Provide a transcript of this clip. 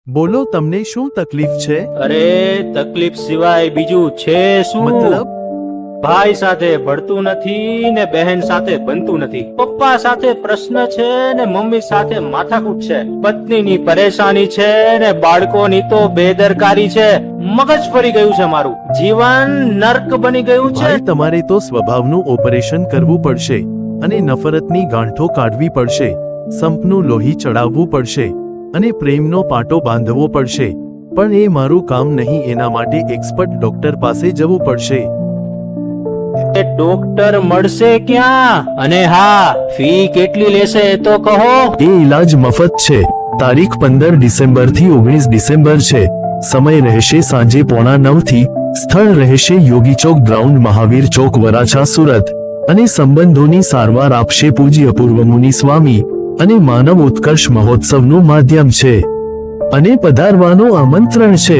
બોલો, તમને શું તકલીફ છે? અરે તકલીફ સિવાય બીજું છે શું? મતલબ? ભાઈ સાથે ભળતું નથી ને બહેન સાથે બનતું નથી, પપ્પા સાથે પ્રશ્ન છે ને મમ્મી સાથે માથાકૂટ છે, પત્નીની પરેશાની છે ને બાળકોની તો બેદરકારી છે. મગજ ફરી ગયું છે, મારું જીવન નર્ક બની ગયું છે. ભાઈ, તમારે તો સ્વભાવનું ઓપરેશન કરવું પડશે અને નફરતની ગાંઠો કાઢવી પડશે, સંપનું લોહી ચડાવવું પડશે અને પ્રેમનો પાટો બાંધવો પડશે. પણ એ મારું કામ નહીં, એના માટે એક્સપર્ટ ડોક્ટર પાસે જવું પડશે. એ ડોક્ટર મળશે ક્યાં? અને હા, ફી કેટલી લેશે એ તો કહો. એ ઈલાજ મફત છે. તારીખ 15 ડિસેમ્બર થી 19 ડિસેમ્બર છે. સમય રહેશે સાંજે 8:45 થી. સ્થળ રહેશે યોગી ચોક ગ્રાઉન્ડ, મહાવીર ચોક, વરાછા, સુરત. અને સંબંધોની સારવાર આપશે પૂજ્ય પૂર્વ મુનિ સ્વામી અને માનવ ઉત્કર્ષ મહોત્સવનું માધ્યમ છે અને પધારવાનું આમંત્રણ છે.